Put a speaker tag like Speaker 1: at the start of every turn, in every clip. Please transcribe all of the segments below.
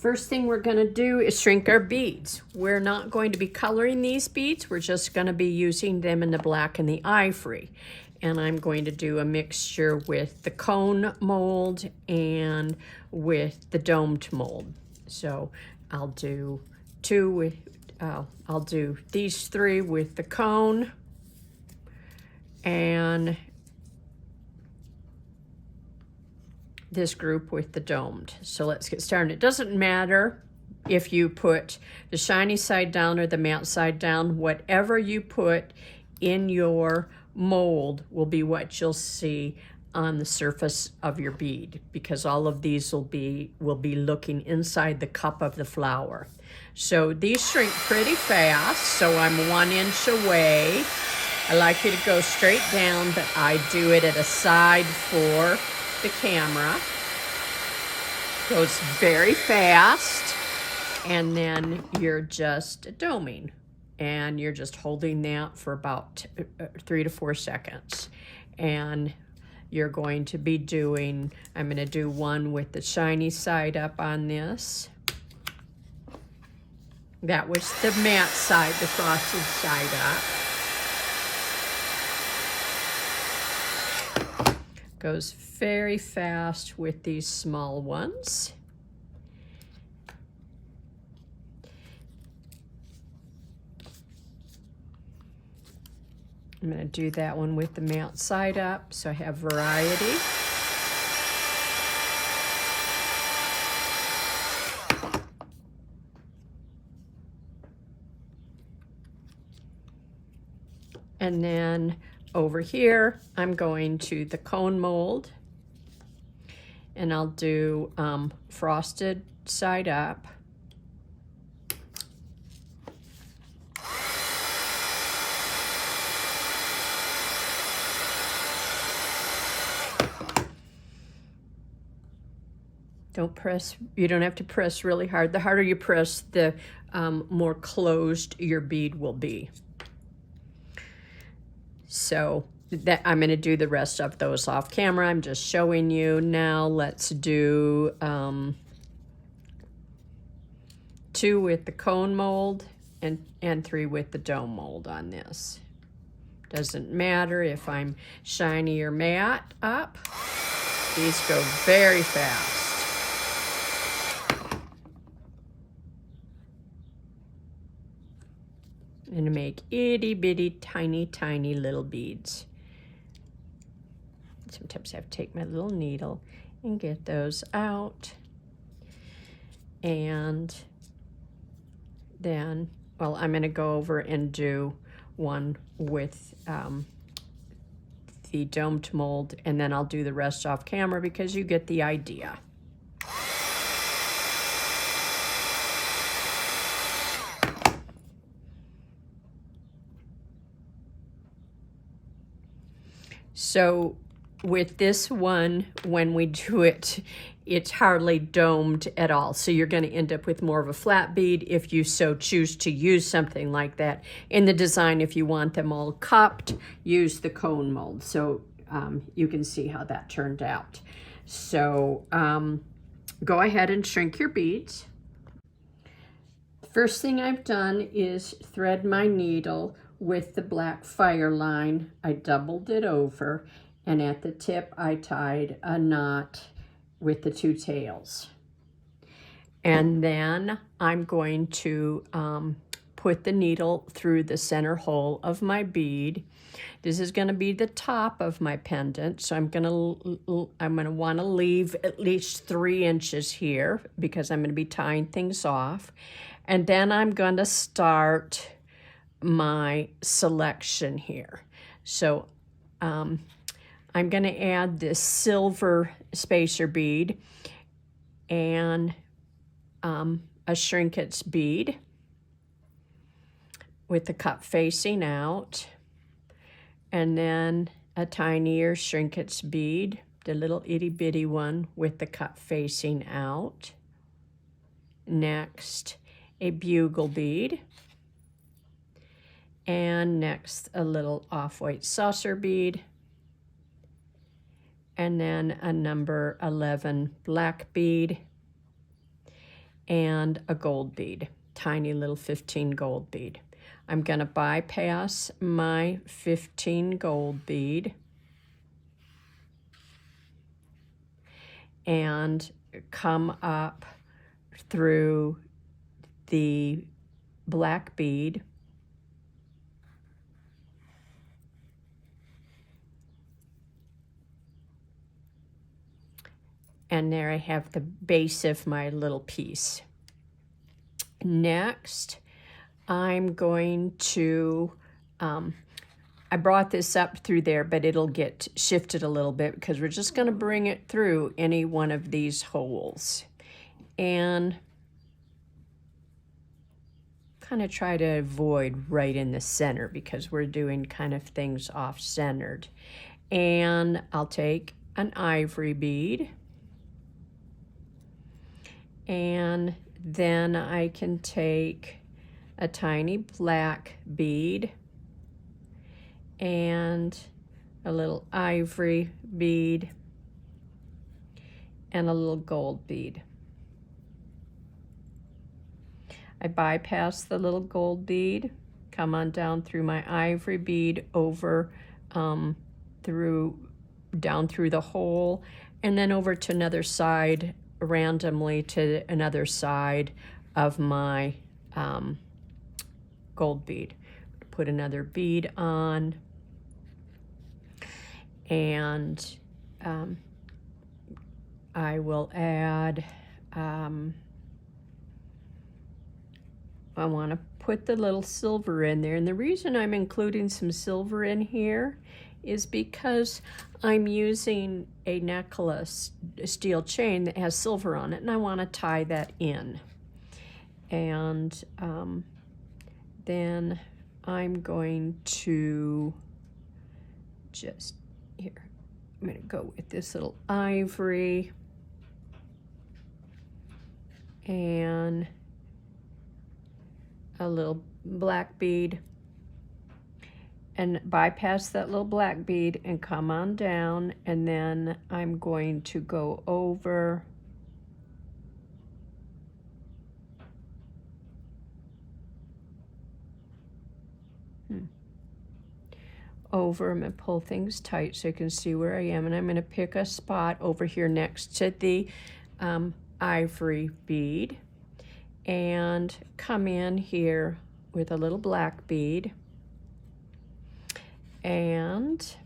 Speaker 1: First thing we're going to do is shrink our beads. We're not going to be coloring these beads. We're just going to be using them in the black and the ivory. And I'm going to do a mixture with the cone mold and with the domed mold. So I'll do I'll do these three with the cone and this group with the domed. So let's get started. It doesn't matter if you put the shiny side down or the matte side down. Whatever you put in your mold will be what you'll see on the surface of your bead, because all of these will be looking inside the cup of the flower. So these shrink pretty fast, so I'm 1 inch away. I like you to go straight down, but I do it at a side for the camera. Goes very fast, and then you're just doming, and you're just holding that for about 3 to 4 seconds. And you're going to be doing, I'm going to do one with the shiny side up on this. That was the matte side, the frosted side up. Goes very fast with these small ones. I'm going to do that one with the matte side up, so I have variety. And then over here, I'm going to the cone mold, and I'll do frosted side up. Don't press, you don't have to press really hard. The harder you press, the more closed your bead will be. So that I'm going to do the rest of those off camera. I'm just showing you. Now let's do 2 with the cone mold and 3 with the dome mold on this. Doesn't matter if I'm shiny or matte up. These go very fast. And make itty bitty tiny tiny little beads. Sometimes I have to take my little needle and get those out. And then, well, I'm going to go over and do one with the domed mold, and then I'll do the rest off camera because you get the idea. So with this one, when we do it, it's hardly domed at all. So you're going to end up with more of a flat bead if you so choose to use something like that. In the design, if you want them all cupped, use the cone mold. So you can see how that turned out. So go ahead and shrink your beads. First thing I've done is thread my needle with the black fire line. I doubled it over, and at the tip I tied a knot with the 2 tails. And then I'm going to put the needle through the center hole of my bead. This is going to be the top of my pendant, so I'm going to want to leave at least 3 inches here because I'm going to be tying things off. And then I'm going to start my selection here. So I'm going to add this silver spacer bead and a Shrinkets bead with the cup facing out, and then a tinier Shrinkets bead, the little itty bitty one with the cup facing out. Next, a bugle bead. And next, a little off-white saucer bead. And then a number 11 black bead. and a gold bead, tiny little 15 gold bead. I'm going to bypass my 15 gold bead and come up through the black bead and there I have the base of my little piece. Next, I'm going to, I brought this up through there, but it'll get shifted a little bit because we're just going to bring it through any one of these holes. And kind of try to avoid right in the center because we're doing kind of things off-centered. And I'll take an ivory bead. And then I can take a tiny black bead and a little ivory bead and a little gold bead. I bypass the little gold bead, come on down through my ivory bead over down through the hole, and then over to another side, randomly to another side of my gold bead. Put another bead on, and I will add, I want to put the little silver in there, and the reason I'm including some silver in here is because I'm using a necklace, a steel chain that has silver on it, and I want to tie that in. And then I'm going to just, here, I'm going to go with this little ivory and a little black bead, and bypass that little black bead and come on down, and then I'm going to go over I'm going to pull things tight so you can see where I am, and I'm going to pick a spot over here next to the ivory bead and come in here with a little black bead and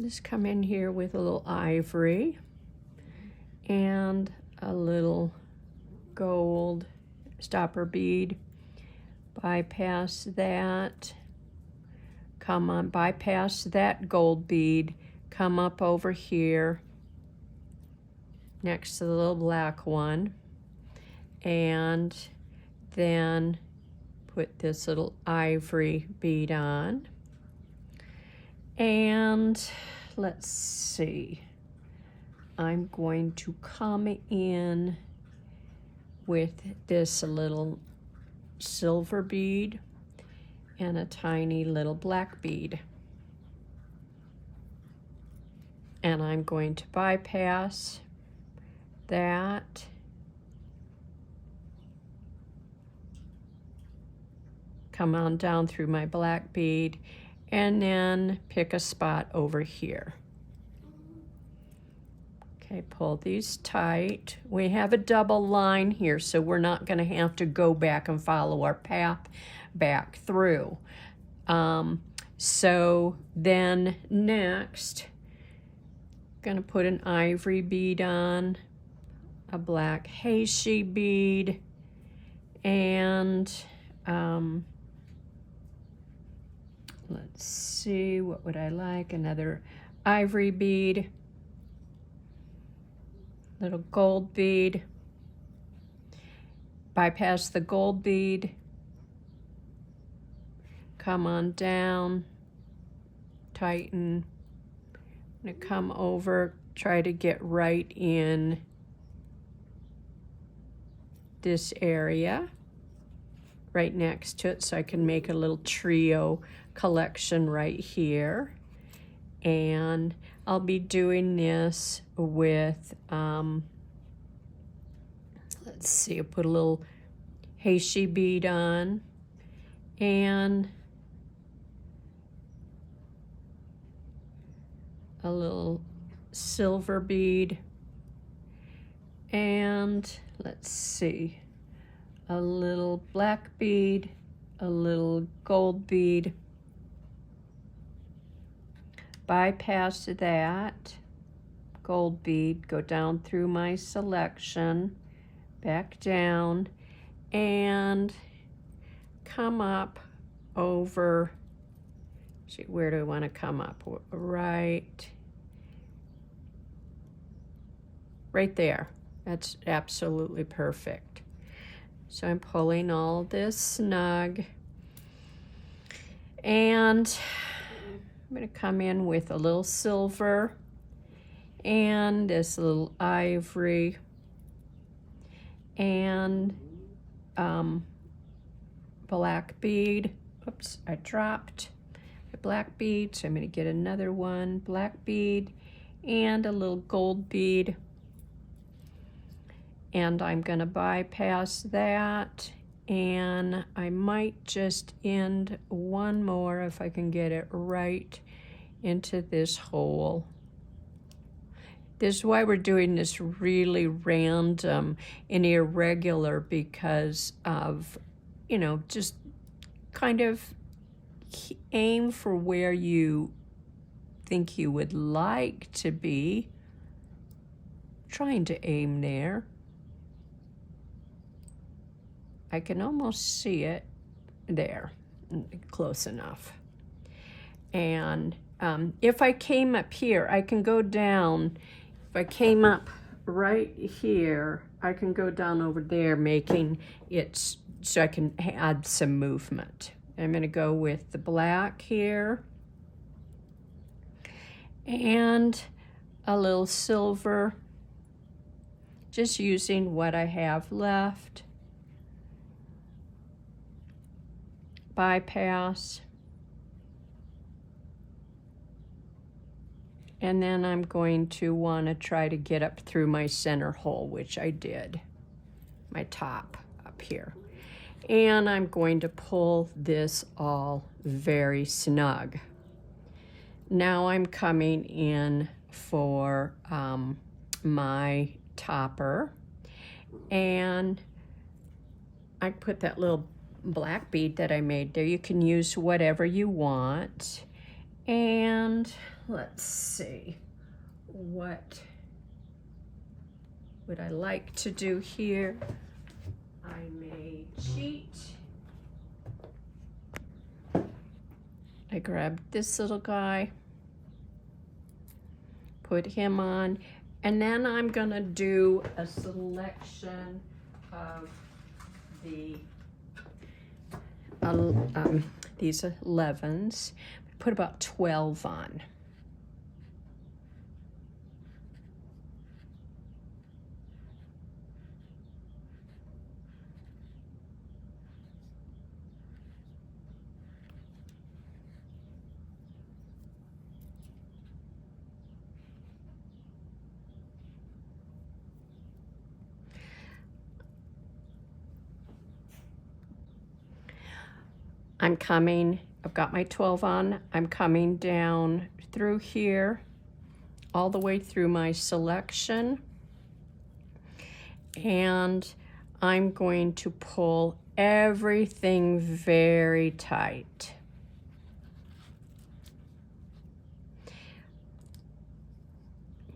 Speaker 1: just come in here with a little ivory and a little gold stopper bead. Bypass that, come on, bypass that gold bead, come up over here next to the little black one, and then put this little ivory bead on. And let's see, I'm going to come in with this little silver bead and a tiny little black bead. And I'm going to bypass that. Come on down through my black bead and then pick a spot over here. Okay, pull these tight. We have a double line here, so we're not going to have to go back and follow our path back through. So then next, going to put an ivory bead on, a black Heishi bead, and let's see, what would I like? Another ivory bead, little gold bead, bypass the gold bead, come on down, tighten, I'm going to come over, try to get right in this area, right next to it, so I can make a little trio collection right here. And I'll be doing this with, let's see, I'll put a little Heishi bead on, and a little silver bead, and let's see, a little black bead, a little gold bead. Bypass that gold bead, go down through my selection, back down, and come up over, see, where do I want to come up? Right there. That's absolutely perfect. So I'm pulling all this snug, and I'm going to come in with a little silver and this little ivory and black bead. Oops, I dropped the black bead, so I'm going to get another one, black bead, and a little gold bead. And I'm going to bypass that, and I might just end one more if I can get it right into this hole. This is why we're doing this really random and irregular, because of, you know, just kind of aim for where you think you would like to be. Trying to aim there. I can almost see it there, close enough. And if I came up here, I can go down. If I came up right here, I can go down over there, making it so I can add some movement. I'm going to go with the black here and a little silver, just using what I have left. Bypass, and then I'm going to want to try to get up through my center hole, which I did, my top up here, and I'm going to pull this all very snug. Now I'm coming in for my topper, and I put that little black bead that I made there. You can use whatever you want. And let's see, what would I like to do here? I may cheat. I grabbed this little guy, put him on, and then I'm gonna do a selection of the these 11s. Put about 12 on. I've got my 12 on, I'm coming down through here, all the way through my selection, and I'm going to pull everything very tight. I'm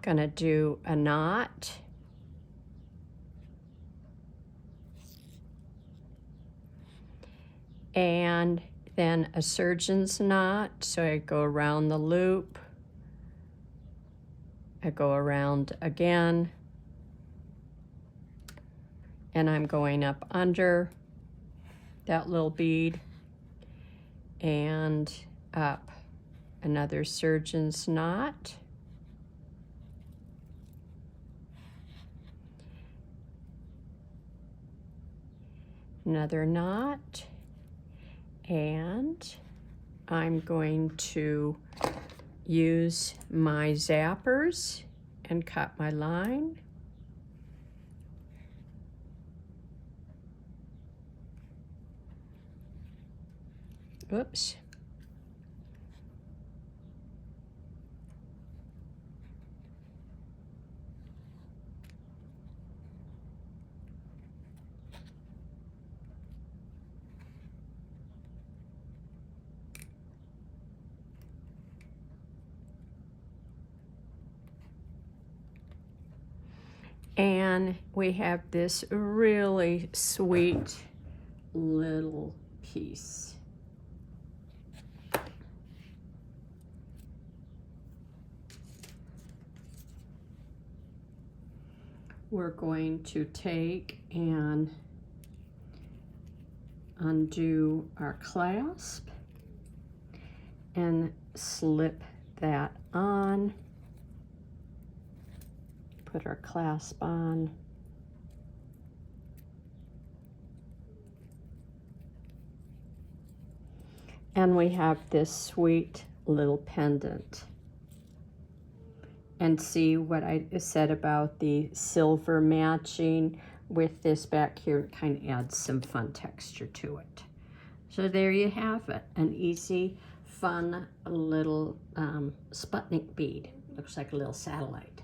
Speaker 1: gonna do a knot, and then a surgeon's knot. So I go around the loop, I go around again, and I'm going up under that little bead and up another surgeon's knot, another knot, and I'm going to use my zappers and cut my line. Oops. And we have this really sweet little piece. We're going to take and undo our clasp and slip that on. Put our clasp on. And we have this sweet little pendant. And see what I said about the silver matching with this back here, it kind of adds some fun texture to it. So there you have it, an easy, fun little Sputnik bead. Looks like a little satellite.